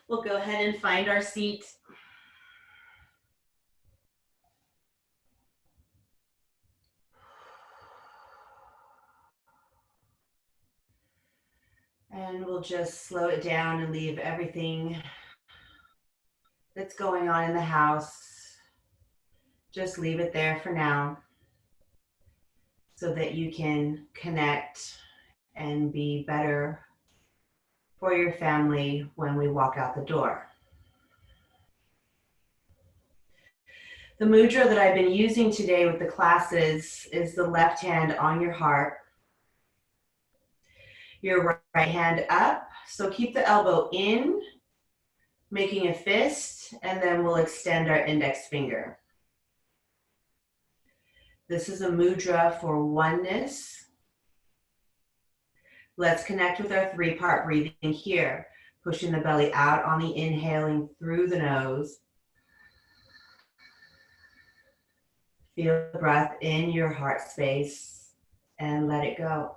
We'll go ahead and find our seat. And we'll just slow it down and leave everything that's going on in the house. Just leave it there for now so that you can connect and be better for your family when we walk out the door. The mudra that I've been using today with the classes is the left hand on your heart, your right hand up. So keep the elbow in, making a fist, and then we'll extend our index finger. This is a mudra for oneness. Let's connect with our 3-part breathing here, pushing the belly out on the inhaling through the nose. Feel the breath in your heart space and let it go.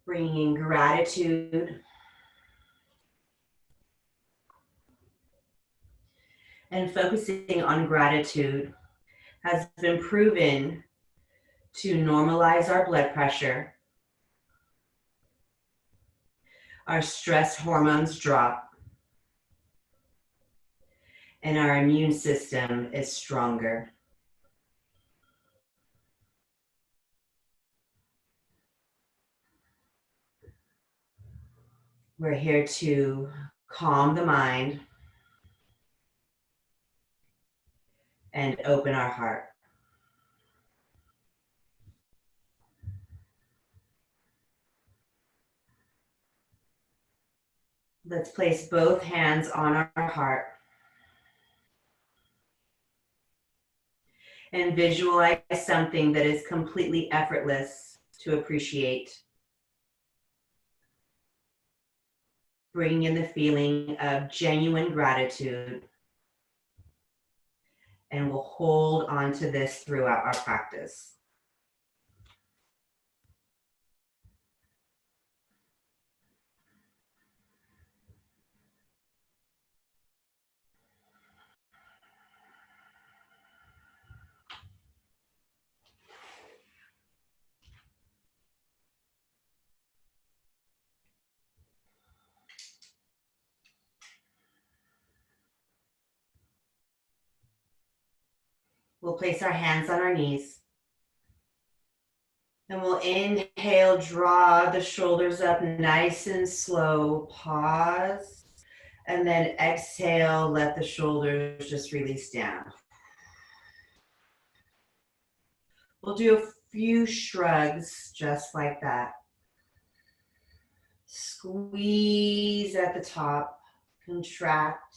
Bringing gratitude and focusing on gratitude has been proven to normalize our blood pressure. Our stress hormones drop, and our immune system is stronger. We're here to calm the mind and open our heart. Let's place both hands on our heart and visualize something that is completely effortless to appreciate. Bringing in the feeling of genuine gratitude, and we'll hold on to this throughout our practice. We'll place our hands on our knees. And we'll inhale, draw the shoulders up nice and slow, pause, and then exhale, let the shoulders just release down. We'll do a few shrugs just like that. Squeeze at the top, contract,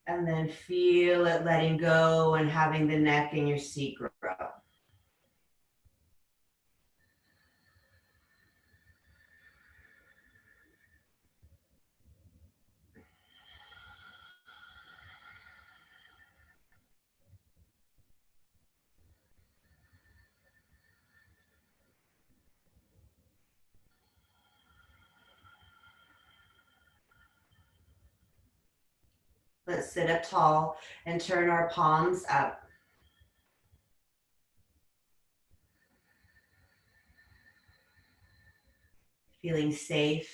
and then feel it letting go and having the neck in your seat grow. Let's sit up tall and turn our palms up. Feeling safe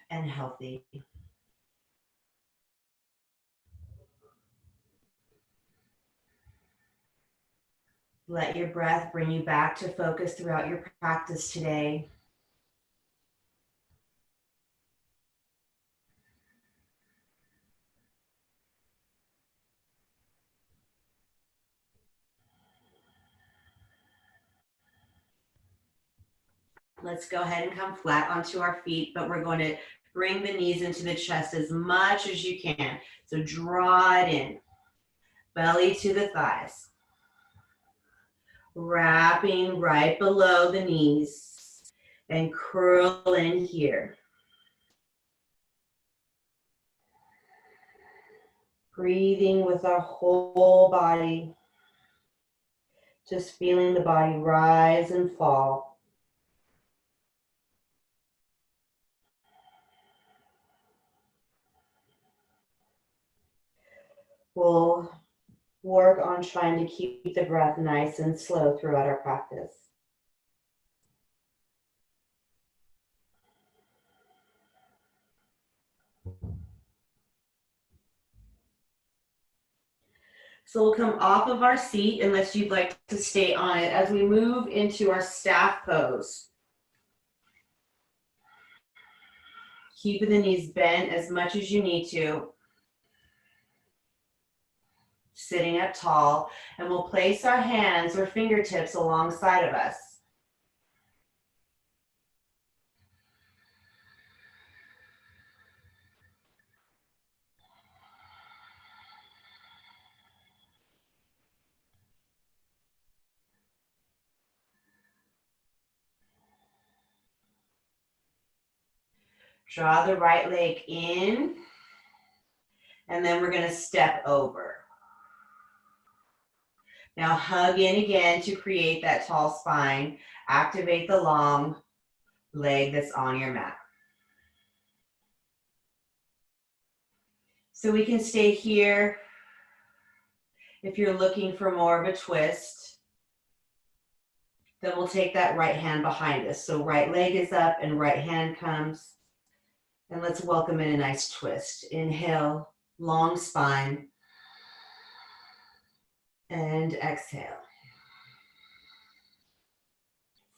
and healthy. Let your breath bring you back to focus throughout your practice today. Let's go ahead and come flat onto our feet, but we're going to bring the knees into the chest as much as you can. So draw it in, belly to the thighs. Wrapping right below the knees and curl in here. Breathing with our whole body. Just feeling the body rise and fall. We'll work on trying to keep the breath nice and slow throughout our practice. So we'll come off of our seat unless you'd like to stay on it as we move into our staff pose. Keeping the knees bent as much as you need to. Sitting up tall, and we'll place our hands or fingertips alongside of us. Draw the right leg in, and then we're going to step over. Now hug in again to create that tall spine. Activate the long leg that's on your mat. So we can stay here if you're looking for more of a twist. Then we'll take that right hand behind us. So right leg is up and right hand comes. And let's welcome in a nice twist. Inhale, long spine. And exhale.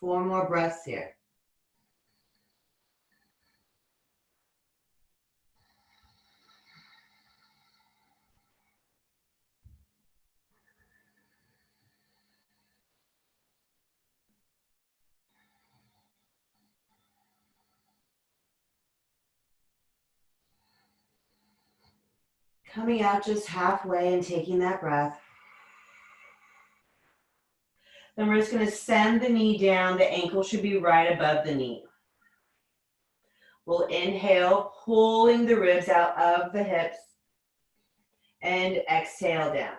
4 more breaths here. Coming out just halfway and taking that breath. Then we're just going to send the knee down. The ankle should be right above the knee. We'll inhale, pulling the ribs out of the hips. And exhale down.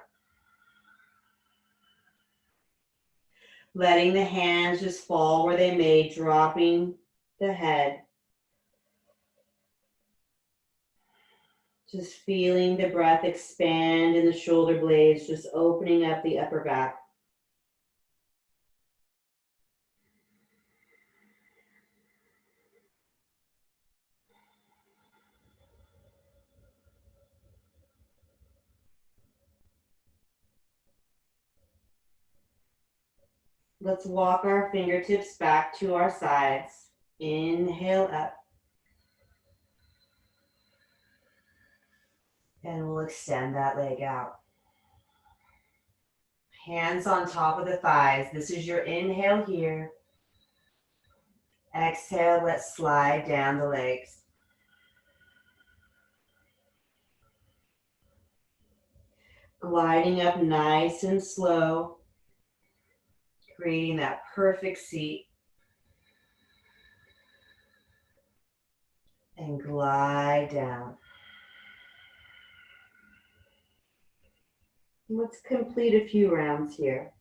Letting the hands just fall where they may, dropping the head. Just feeling the breath expand in the shoulder blades, just opening up the upper back. Let's walk our fingertips back to our sides. Inhale up. And we'll extend that leg out. Hands on top of the thighs. This is your inhale here. Exhale, let's slide down the legs. Gliding up nice and slow. Creating that perfect seat. And glide down. Let's complete a few rounds here.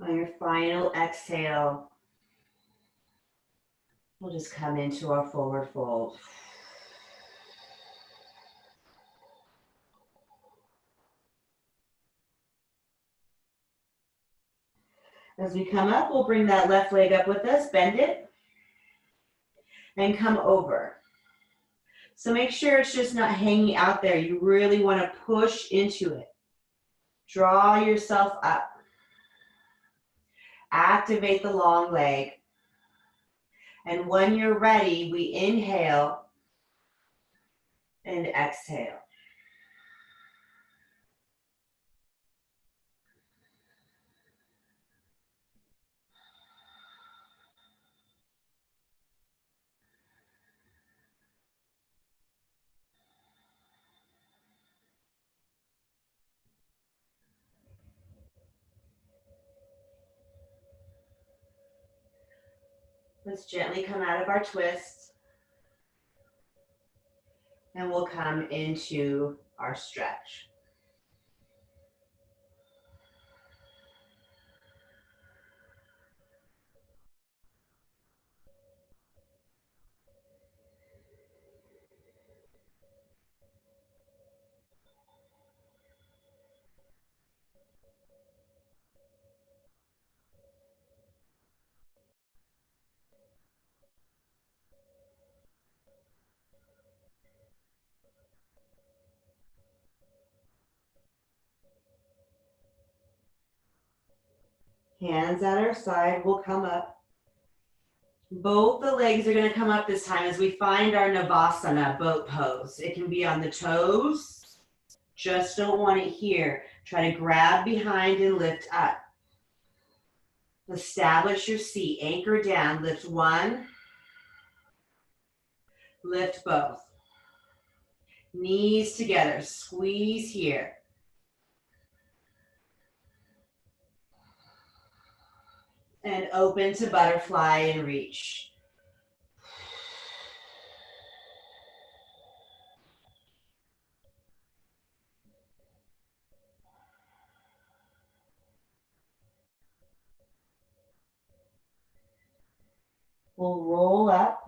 On your final exhale, we'll just come into our forward fold. As we come up, we'll bring that left leg up with us, bend it, and come over. So make sure it's just not hanging out there. You really want to push into it. Draw yourself up. Activate the long leg. And when you're ready, we inhale and exhale. Let's gently come out of our twist. And we'll come into our stretch. Hands at our side will come up. Both the legs are going to come up this time as we find our Navasana, boat pose. It can be on the toes. Just don't want it here. Try to grab behind and lift up. Establish your seat. Anchor down. Lift one. Lift both. Knees together. Squeeze here. And open to butterfly and reach. We'll roll up.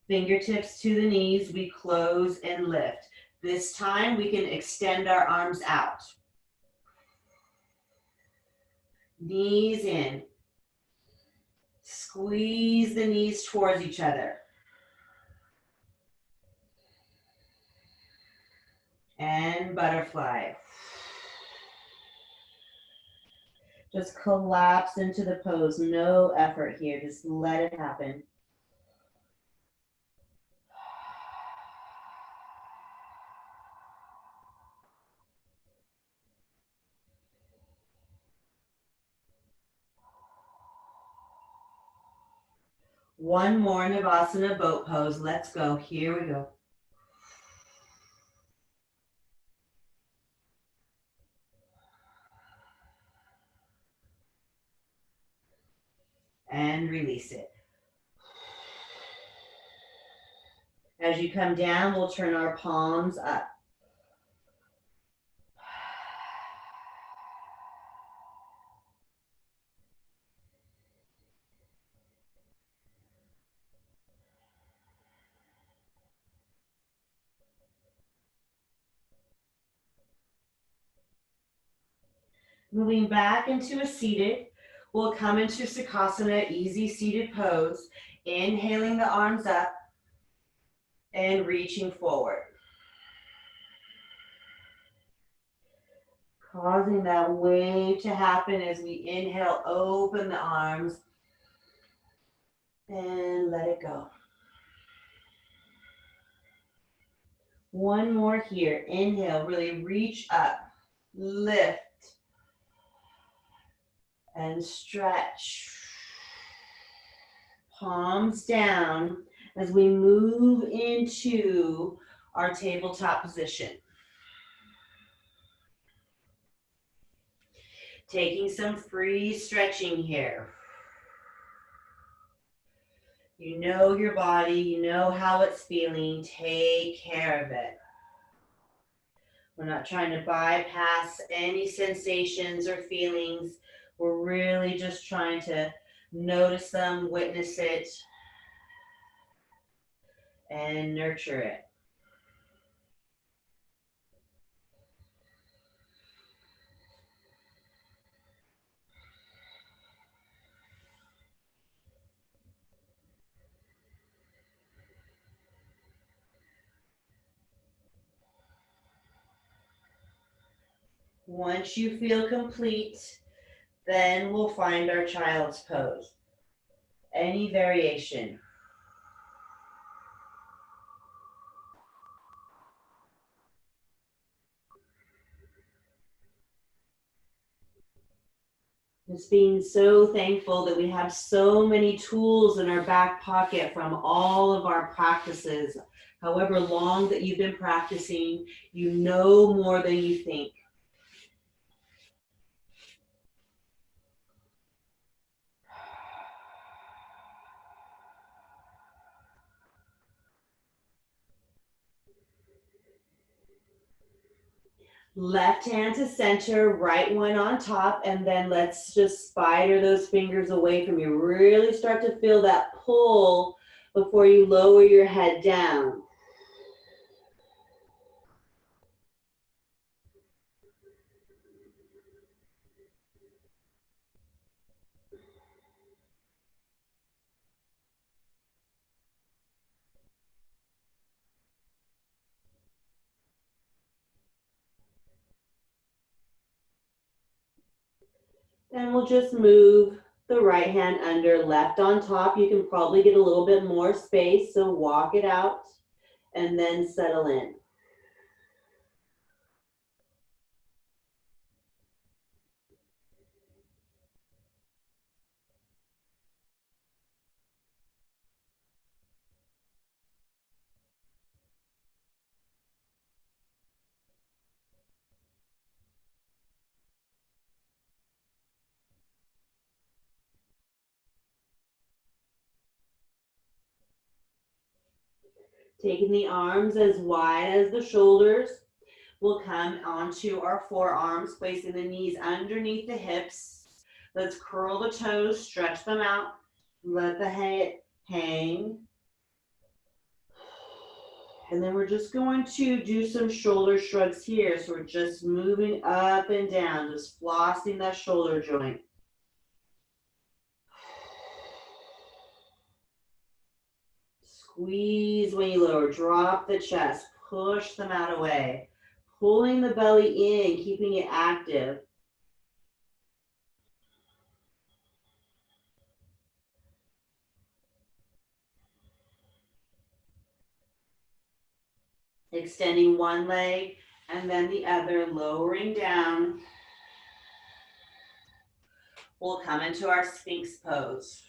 Fingertips to the knees. We close and lift. This time we can extend our arms out. Knees in. Squeeze the knees towards each other. And butterfly. Just collapse into the pose. No effort here. Just let it happen. One more Navasana boat pose. Let's go. Here we go. And release it. As you come down, we'll turn our palms up. Moving back into a seated, we'll come into Sukhasana, easy seated pose. Inhaling the arms up and reaching forward. Causing that wave to happen as we inhale, open the arms and let it go. One more here. Inhale, really reach up, lift, and stretch. Palms down as we move into our tabletop position. Taking some free stretching here. You know your body, you know how it's feeling. Take care of it. We're not trying to bypass any sensations or feelings. We're really just trying to notice them, witness it, and nurture it. Once you feel complete, Then we'll find our child's pose. Any variation. Just being so thankful that we have so many tools in our back pocket from all of our practices. However long that you've been practicing, you know more than you think. Left hand to center, right one on top, and then let's just spider those fingers away from you. Really start to feel that pull before you lower your head down. Then we'll just move the right hand under, left on top. You can probably get a little bit more space, so walk it out and then settle in. Taking the arms as wide as the shoulders. We'll come onto our forearms, placing the knees underneath the hips. Let's curl the toes, stretch them out. Let the head hang. And then we're just going to do some shoulder shrugs here. So we're just moving up and down, just flossing that shoulder joint. Squeeze when you lower, drop the chest, push them out away. Pulling the belly in, keeping it active. Extending one leg and then the other, lowering down. We'll come into our Sphinx pose.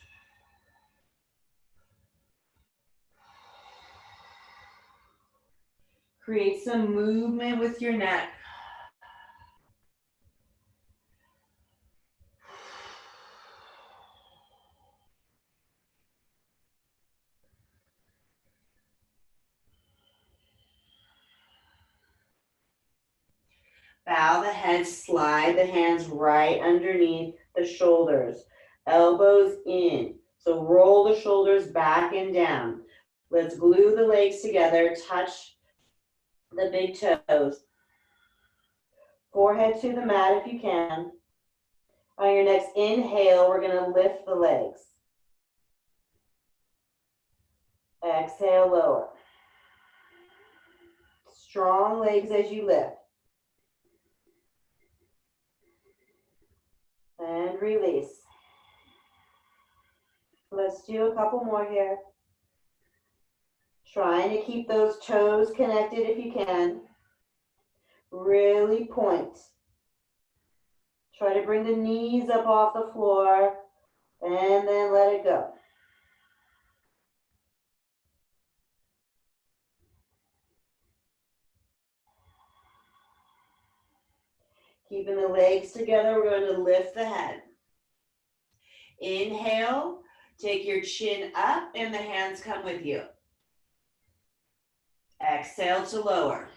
Create some movement with your neck. Bow the head, slide the hands right underneath the shoulders. Elbows in. So roll the shoulders back and down. Let's glue the legs together, touch the big toes. Forehead to the mat if you can. On your next inhale, we're going to lift the legs. Exhale, lower. Strong legs as you lift. And release. Let's do a couple more here. Trying to keep those toes connected if you can. Really point. Try to bring the knees up off the floor and then let it go. Keeping the legs together, we're going to lift the head. Inhale, take your chin up and the hands come with you. Exhale to lower.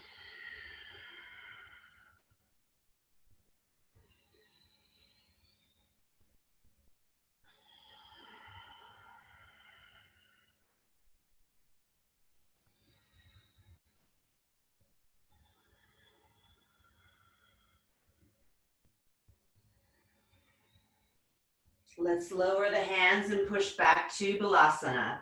Let's lower the hands and push back to Balasana.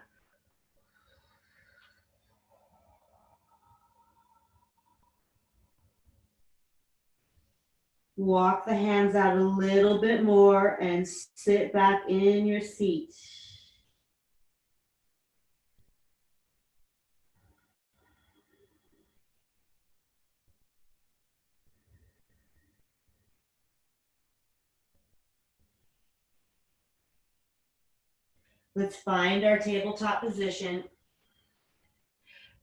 Walk the hands out a little bit more and sit back in your seat. Let's find our tabletop position.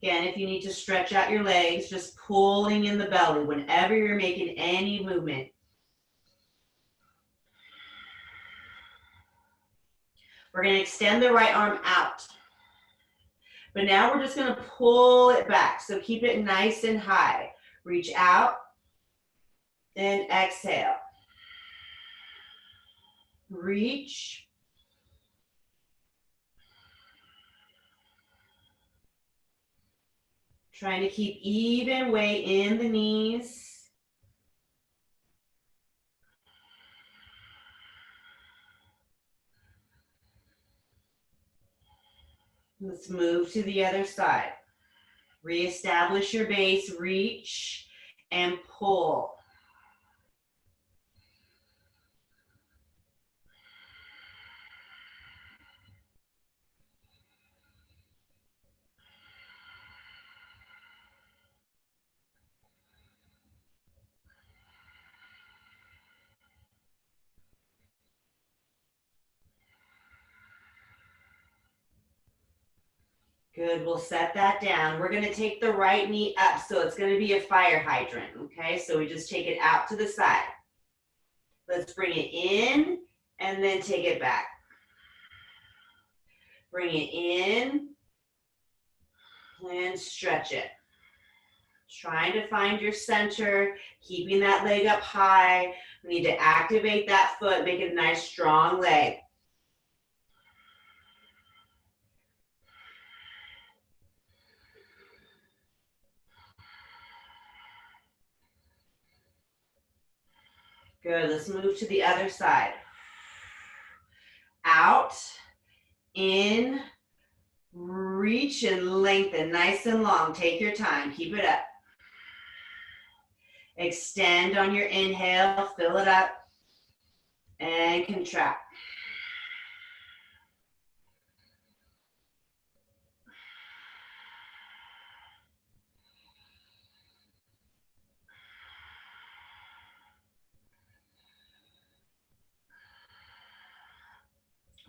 Again, if you need to stretch out your legs, just pulling in the belly whenever you're making any movement. We're going to extend the right arm out. But now we're just going to pull it back. So keep it nice and high. Reach out and exhale. Reach. Trying to keep even weight in the knees. Let's move to the other side. Reestablish your base, reach and pull. Good, we'll set that down. We're gonna take the right knee up, so it's gonna be a fire hydrant, okay? So we just take it out to the side. Let's bring it in and then take it back. Bring it in and stretch it. Trying to find your center, keeping that leg up high. We need to activate that foot, make it a nice strong leg. Good, let's move to the other side. Out, in, reach and lengthen, nice and long. Take your time, keep it up. Extend on your inhale, fill it up, and contract.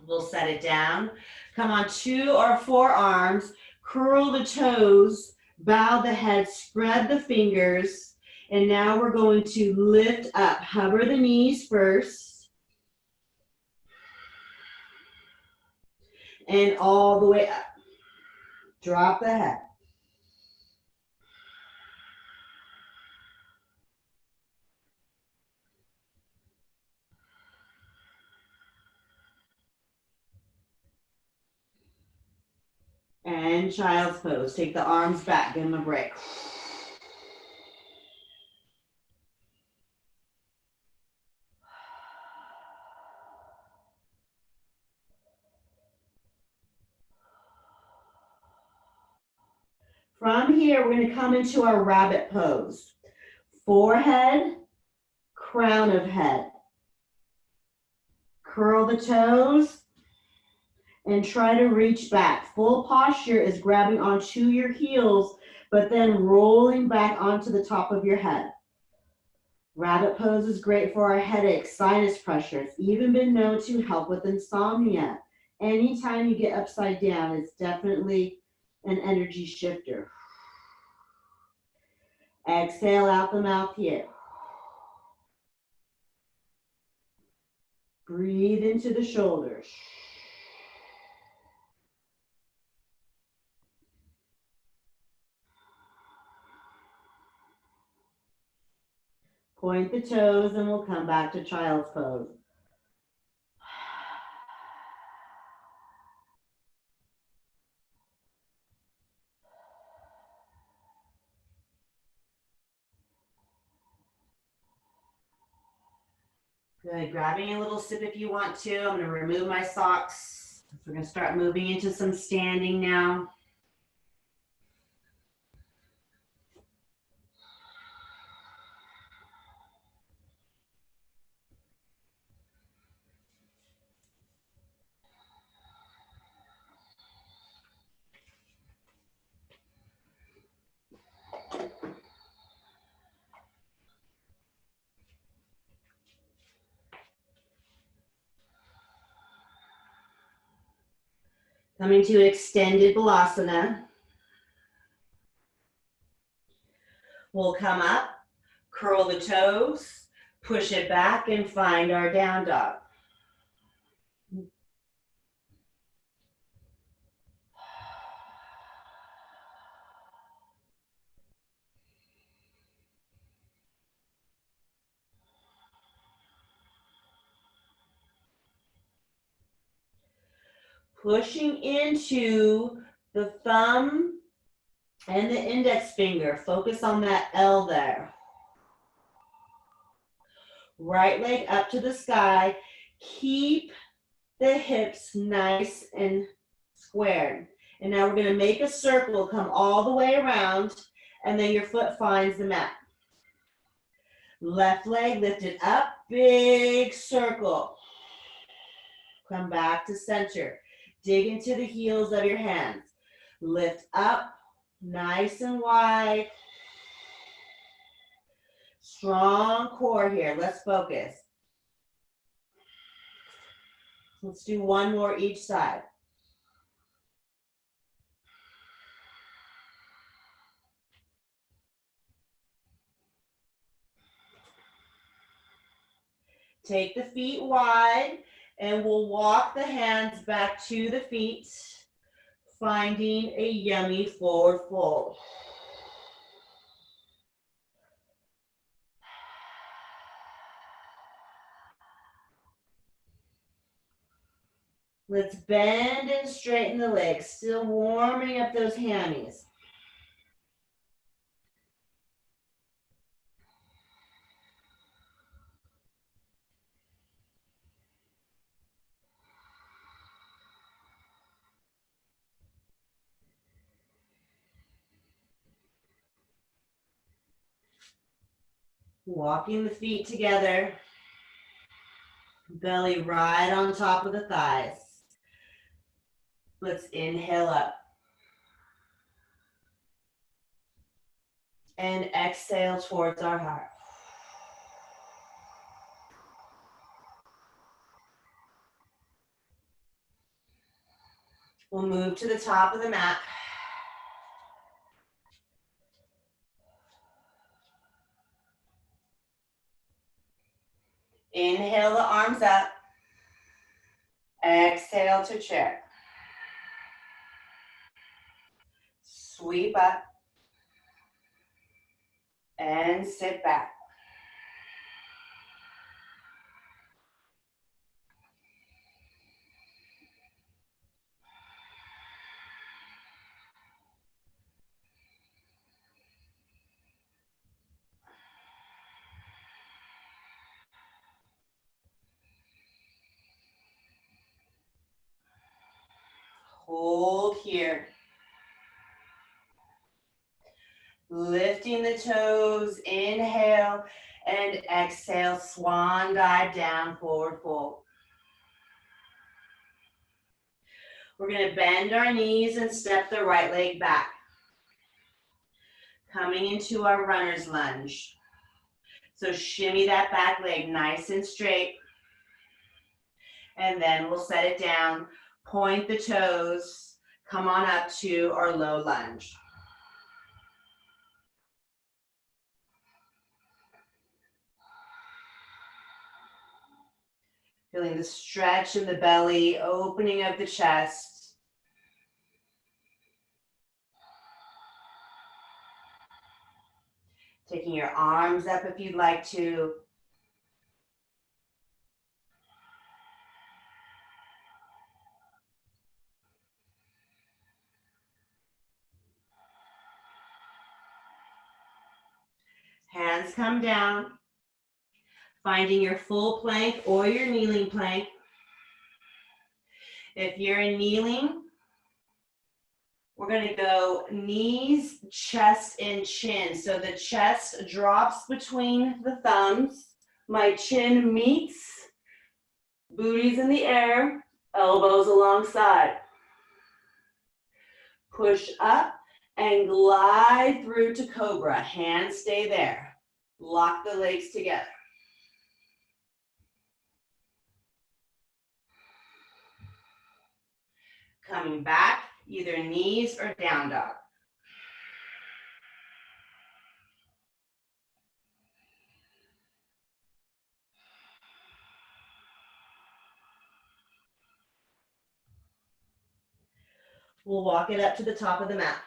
We'll set it down. Come on 2 or 4 arms, curl the toes, bow the head, spread the fingers, and now we're going to lift up. Hover the knees first, and all the way up. Drop the head. And child's pose. Take the arms back, give them a break. From here, we're going to come into our rabbit pose. Forehead, crown of head. Curl the toes and try to reach back. Full posture is grabbing onto your heels, but then rolling back onto the top of your head. Rabbit pose is great for our headaches, sinus pressure. It's even been known to help with insomnia. Anytime you get upside down, it's definitely an energy shifter. Exhale out the mouth here. Breathe into the shoulders. Point the toes and we'll come back to child's pose. Good, grabbing a little sip if you want to. I'm gonna remove my socks. We're gonna start moving into some standing now. Coming to extended Balasana. We'll come up, curl the toes, push it back, and find our down dog. Pushing into the thumb and the index finger. Focus on that L there. Right leg up to the sky. Keep the hips nice and squared. And now we're going to make a circle, come all the way around, and then your foot finds the mat. Left leg lifted up, big circle. Come back to center. Dig into the heels of your hands. Lift up, nice and wide. Strong core here. Let's focus. Let's do one more each side. Take the feet wide, and we'll walk the hands back to the feet, finding a yummy forward fold. Let's bend and straighten the legs, still warming up those hammies. Walking the feet together, belly right on top of the thighs. Let's inhale up. And exhale towards our heart. We'll move to the top of the mat. Inhale the arms up. Exhale to chair. Sweep up. And sit back. Hold here. Lifting the toes, inhale, and exhale, swan dive down, forward fold. We're going to bend our knees and step the right leg back. Coming into our runner's lunge. So shimmy that back leg nice and straight. And then we'll set it down, point the toes, come on up to our low lunge. Feeling the stretch in the belly, opening of the chest. Taking your arms up if you'd like to. Hands come down. Finding your full plank or your kneeling plank. If you're in kneeling, we're going to go knees, chest, and chin. So the chest drops between the thumbs. My chin meets, booties in the air, elbows alongside. Push up and glide through to cobra. Hands stay there. Lock the legs together. Coming back, either knees or down dog. We'll walk it up to the top of the mat.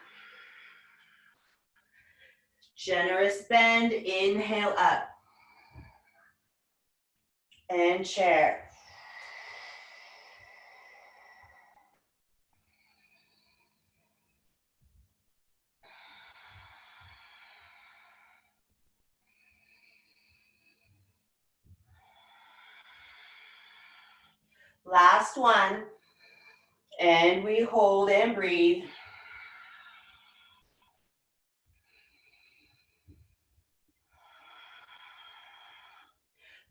Generous bend, inhale up. And chair. Last one. And we hold and breathe.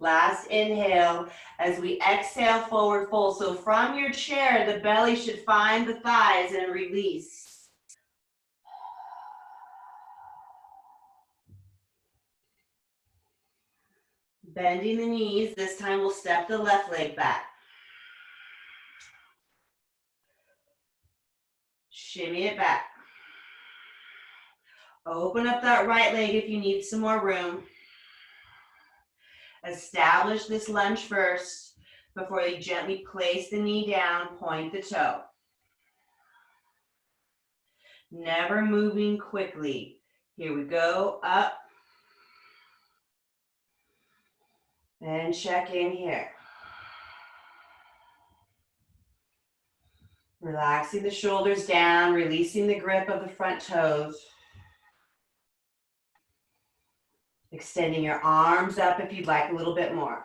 Last inhale as we exhale, forward fold. So from your chair, the belly should find the thighs and release. Bending the knees. This time we'll step the left leg back. Shimmy it back. Open up that right leg if you need some more room. Establish this lunge first before you gently place the knee down, point the toe. Never moving quickly. Here we go, up. And check in here. Relaxing the shoulders down, releasing the grip of the front toes. Extending your arms up if you'd like a little bit more.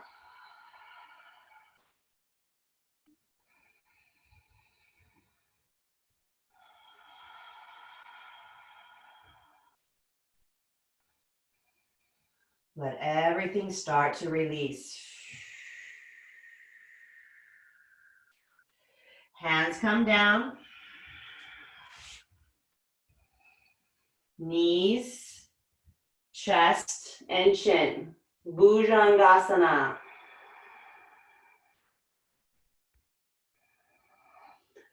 Let everything start to release. Hands come down. Knees, chest, and chin. Bhujangasana.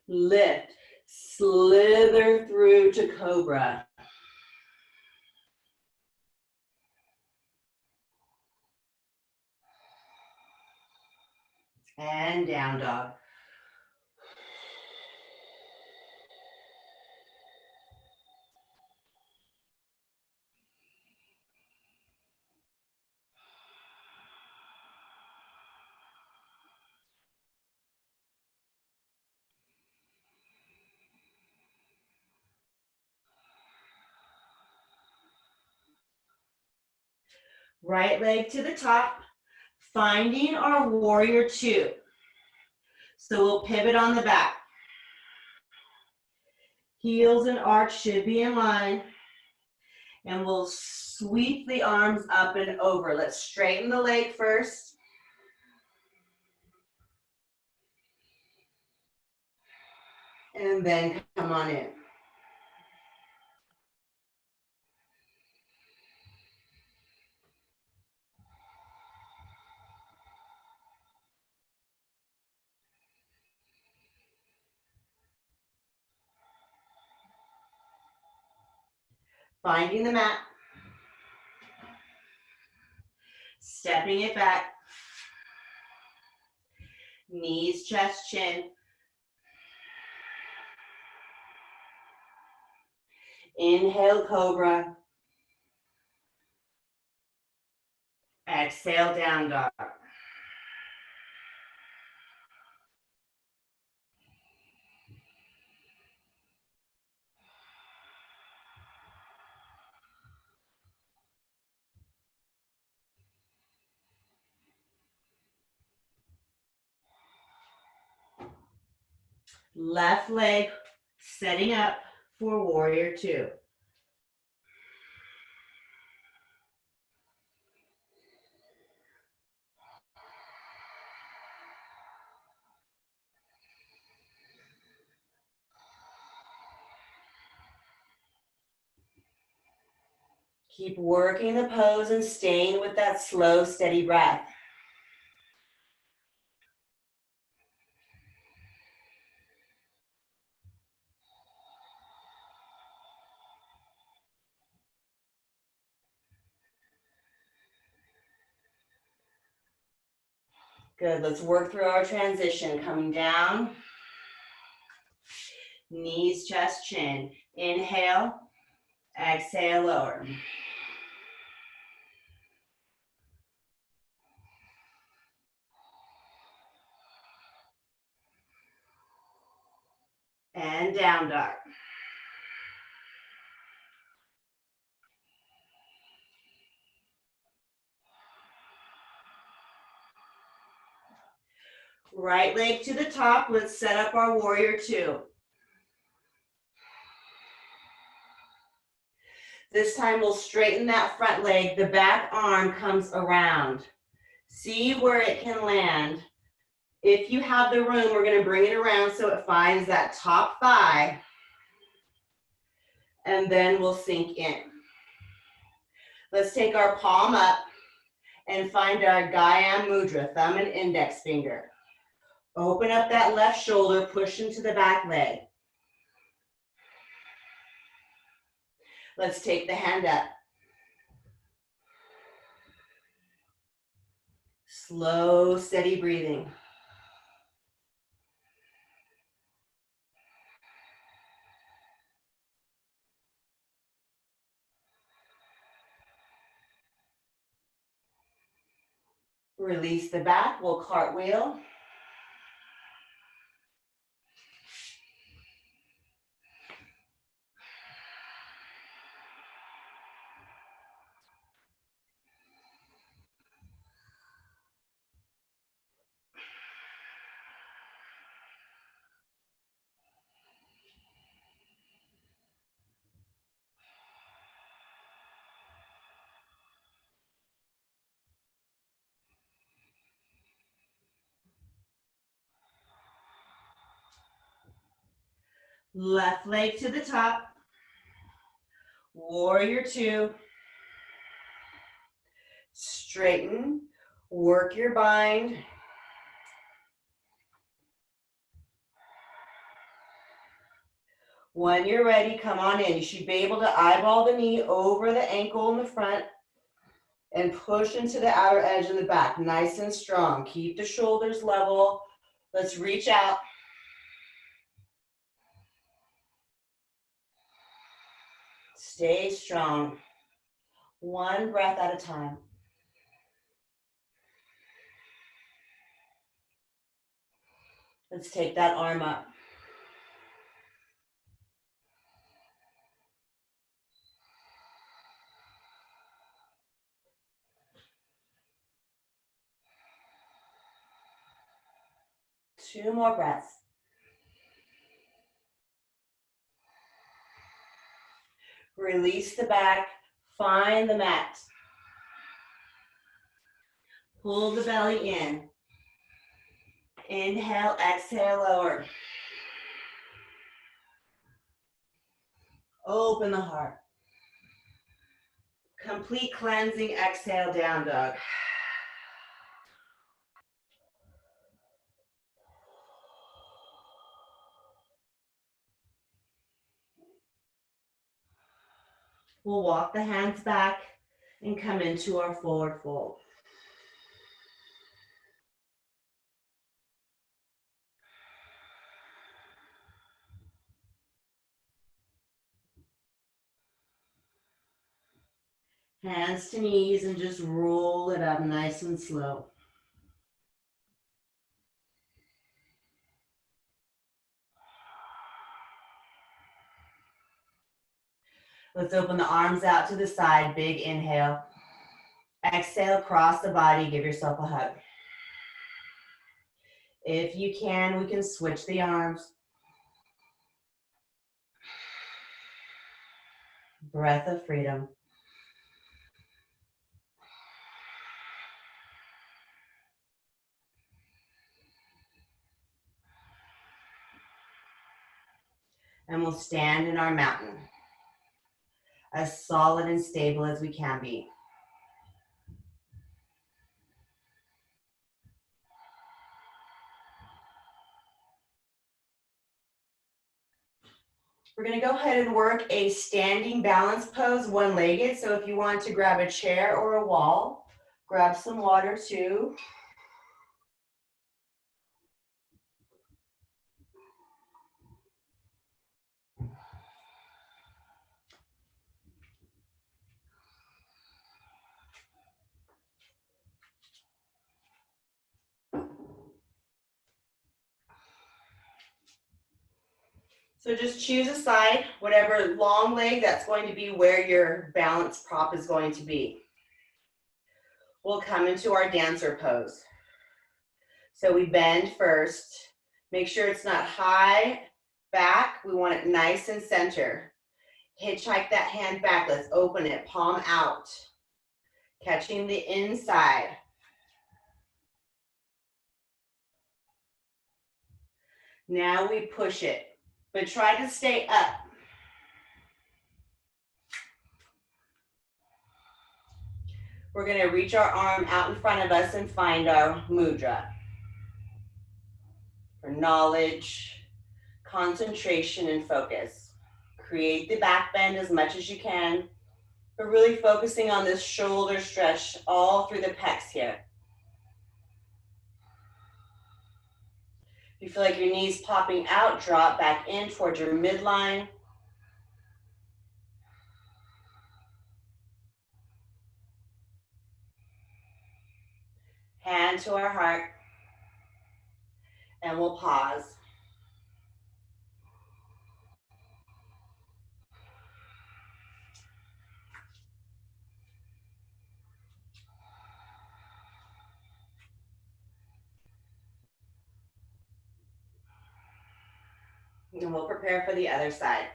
Lift, slither through to cobra. And down dog. Right leg to the top, finding our warrior two. So we'll pivot on the back. Heels and arch should be in line. And we'll sweep the arms up and over. Let's straighten the leg first. And then come on in. Finding the mat. Stepping it back. Knees, chest, chin. Inhale, cobra. Exhale, down dog. Left leg setting up for warrior two. Keep working the pose and staying with that slow, steady breath. Good, let's work through our transition. Coming down, knees, chest, chin. Inhale, exhale, lower. And down dog. Right leg to the top. Let's set up our warrior two. This time we'll straighten that front leg. The back arm comes around. See where it can land. If you have the room, we're gonna bring it around so it finds that top thigh. And then we'll sink in. Let's take our palm up and find our Gayam Mudra, thumb and index finger. Open up that left shoulder, push into the back leg. Let's take the hand up. Slow, steady breathing. Release the back, we'll cartwheel. Left leg to the top. Warrior two. Straighten, work your bind. When you're ready, come on in. You should be able to eyeball the knee over the ankle in the front and push into the outer edge in the back, nice and strong. Keep the shoulders level. Let's reach out. Stay strong. One breath at a time. Let's take that arm up. Two more breaths. Release the back, find the mat. Pull the belly in. Inhale, exhale, lower. Open the heart. Complete cleansing, exhale, down dog. We'll walk the hands back and come into our forward fold. Hands to knees and just roll it up nice and slow. Let's open the arms out to the side, big inhale. Exhale, across the body, give yourself a hug. If you can, we can switch the arms. Breath of freedom. And we'll stand in our mountain, as solid and stable as we can be. We're gonna go ahead and work a standing balance pose, one-legged. So if you want to grab a chair or a wall, grab some water too. So just choose a side, whatever long leg, that's going to be where your balance prop is going to be. We'll come into our dancer pose. So we bend first. Make sure it's not high back. We want it nice and center. Hitchhike that hand back. Let's open it, palm out. Catching the inside. Now we push it, but try to stay up. We're going to reach our arm out in front of us and find our mudra. For knowledge, concentration, and focus. Create the back bend as much as you can, but really focusing on this shoulder stretch all through the pecs here. If you feel like your knees popping out, drop back in towards your midline. Hand to our heart. And we'll pause. And we'll prepare for the other side.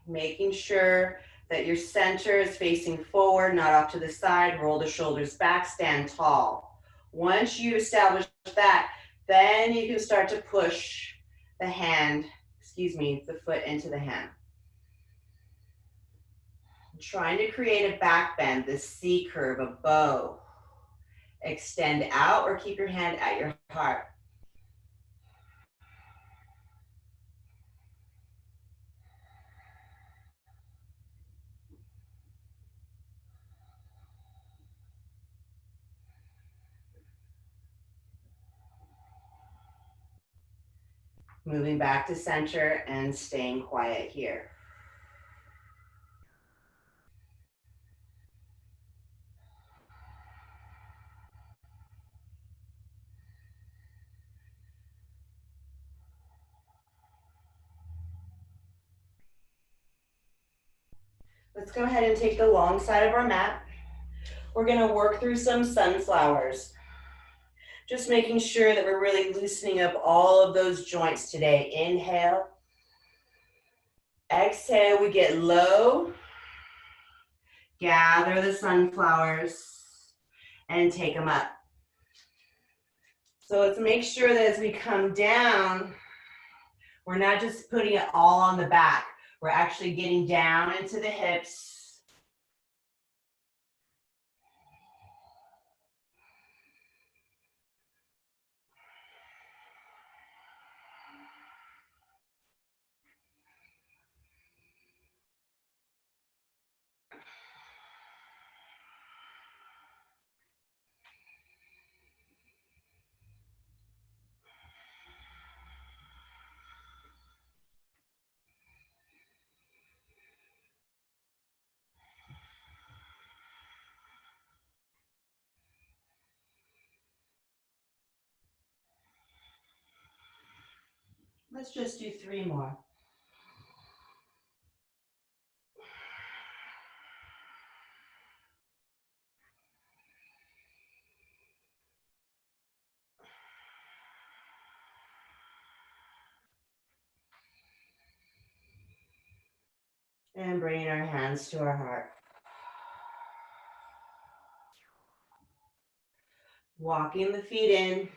Making sure that your center is facing forward, not off to the side. Roll the shoulders back, stand tall. Once you establish that, then you can start to push the hand, the foot into the hand. Trying to create a back bend, this C curve, a bow. Extend out or keep your hand at your heart. Moving back to center and staying quiet here. Let's go ahead and take the long side of our mat. We're going to work through some sunflowers. Just making sure that we're really loosening up all of those joints today. Inhale. Exhale, we get low. Gather the sunflowers and take them up. So let's make sure that as we come down, we're not just putting it all on the back. We're actually getting down into the hips. Let's just do 3 more. And bringing our hands to our heart. Walking the feet in.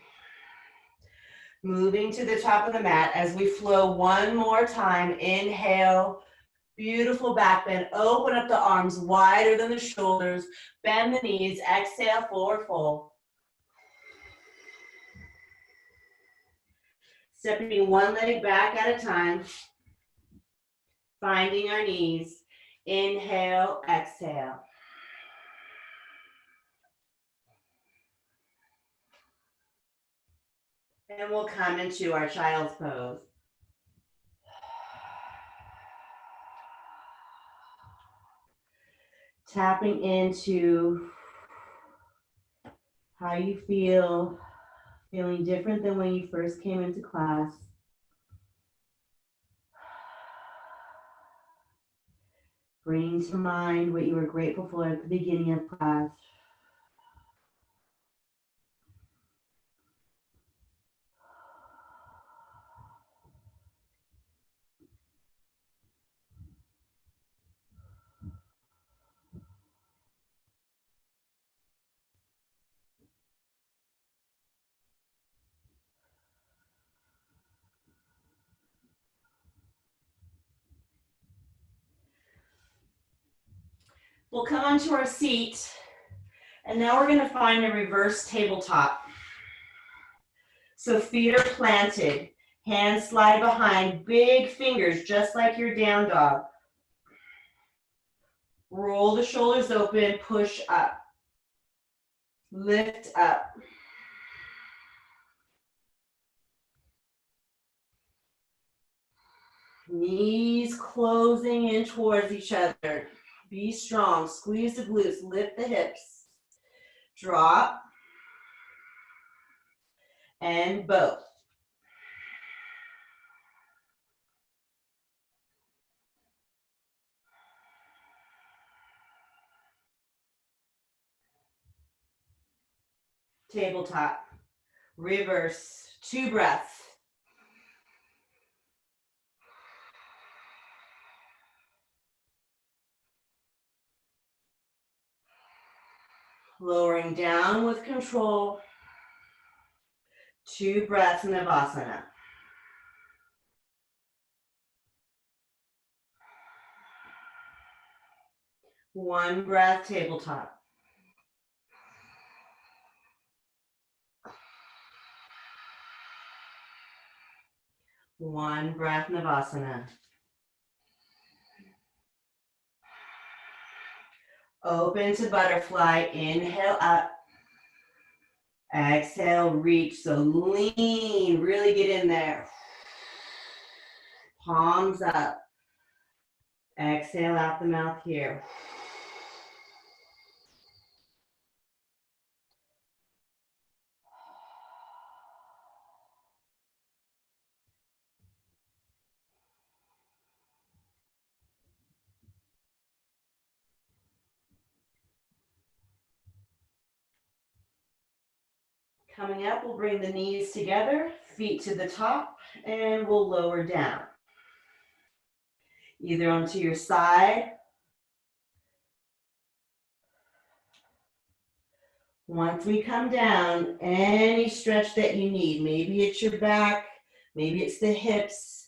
Moving to the top of the mat as we flow one more time. Inhale, beautiful back bend. Open up the arms wider than the shoulders. Bend the knees. Exhale, forward fold. Stepping one leg back at a time. Finding our knees. Inhale, exhale. And we'll come into our child's pose. tapping into how you feel, feeling different than when you first came into class. Bringing to mind what you were grateful for at the beginning of class. We'll come onto our seat, and now we're going to find a reverse tabletop. So feet are planted, hands slide behind, big fingers, just like your down dog. Roll the shoulders open, push up, lift up. Knees closing in towards each other. Be strong, squeeze the glutes, lift the hips. Drop and bow. Tabletop, reverse, 2 breaths. Lowering down with control, 2 breaths in Navasana. One breath, tabletop. One breath, Navasana. Open to butterfly, inhale up. Exhale, reach, so lean, really get in there. Palms up. Exhale out the mouth here. Coming up, we'll bring the knees together, feet to the top, and we'll lower down. Either onto your side. Once we come down, any stretch that you need, maybe it's your back, maybe it's the hips,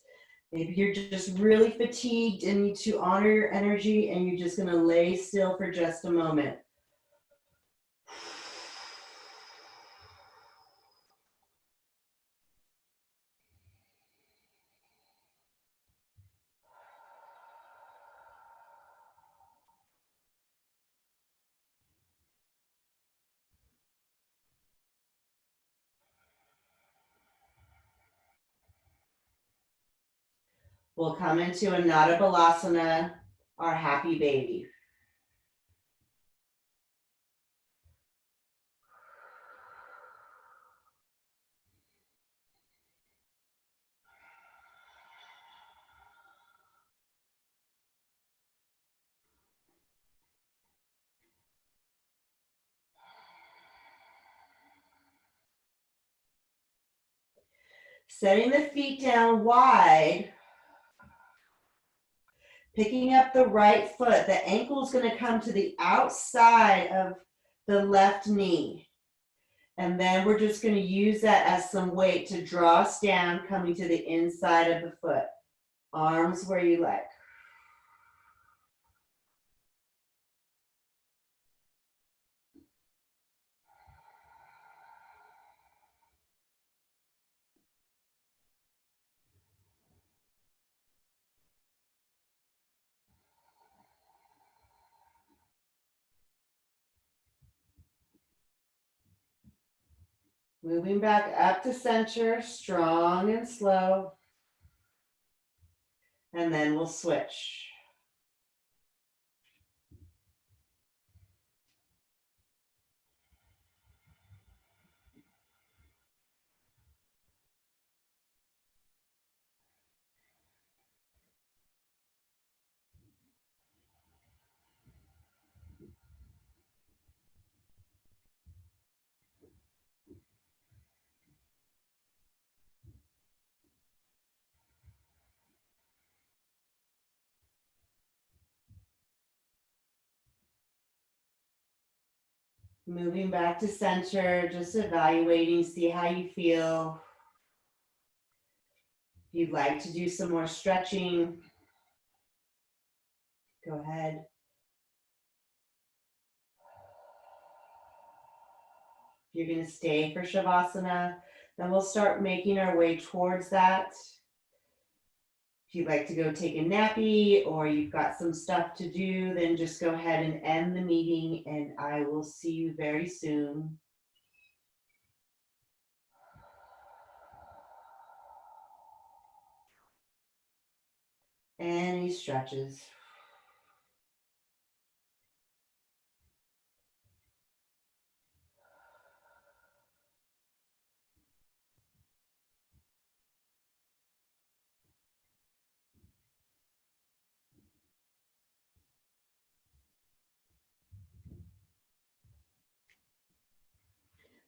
maybe you're just really fatigued and need to honor your energy and you're just gonna lay still for just a moment. We'll come into Anada Balasana, our happy baby. Setting the feet down wide, picking up the right foot. The ankle is going to come to the outside of the left knee. And then we're just going to use that as some weight to draw us down, coming to the inside of the foot. Arms where you like. Moving back up to center, strong and slow. And then we'll switch. Moving back to center, just evaluating, see how you feel. If you'd like to do some more stretching, go ahead. If you're going to stay for Shavasana, then we'll start making our way towards that. If you'd like to go take a nappy or you've got some stuff to do, then just go ahead and end the meeting and I will see you very soon. Any stretches.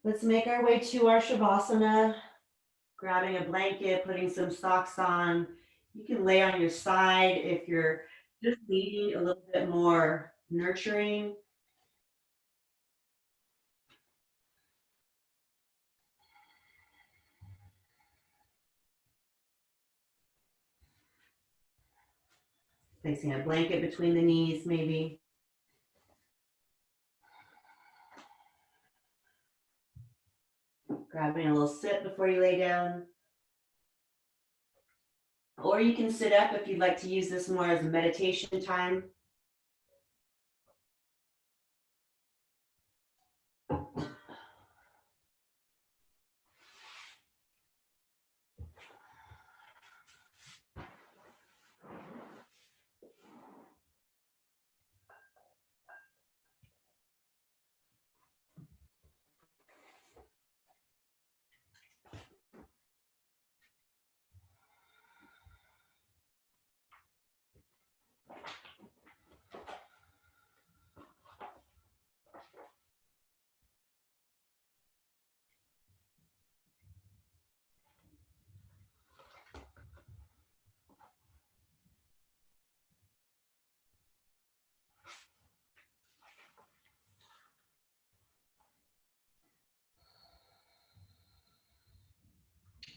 Let's make our way to our Shavasana, grabbing a blanket, putting some socks on. You can lay on your side if you're just needing a little bit more nurturing. Placing a blanket between the knees, maybe. Grabbing a little sip before you lay down. Or you can sit up if you'd like to use this more as a meditation time.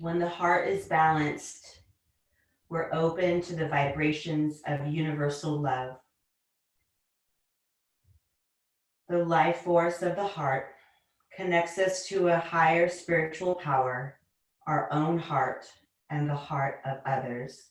When the heart is balanced, we're open to the vibrations of universal love. The life force of the heart connects us to a higher spiritual power, our own heart, and the heart of others.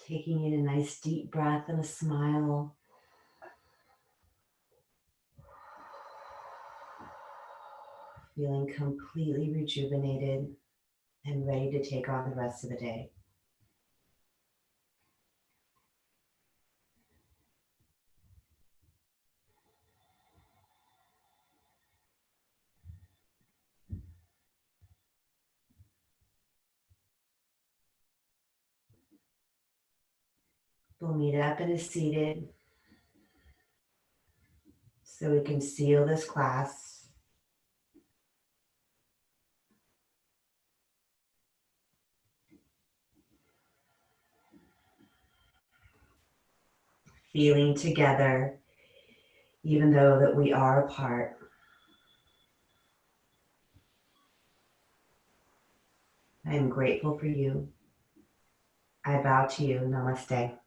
Taking in a nice deep breath and a smile. Feeling completely rejuvenated and ready to take on the rest of the day. We'll meet up and is seated so we can seal this class. Feeling together, even though that we are apart. I am grateful for you. I bow to you. Namaste.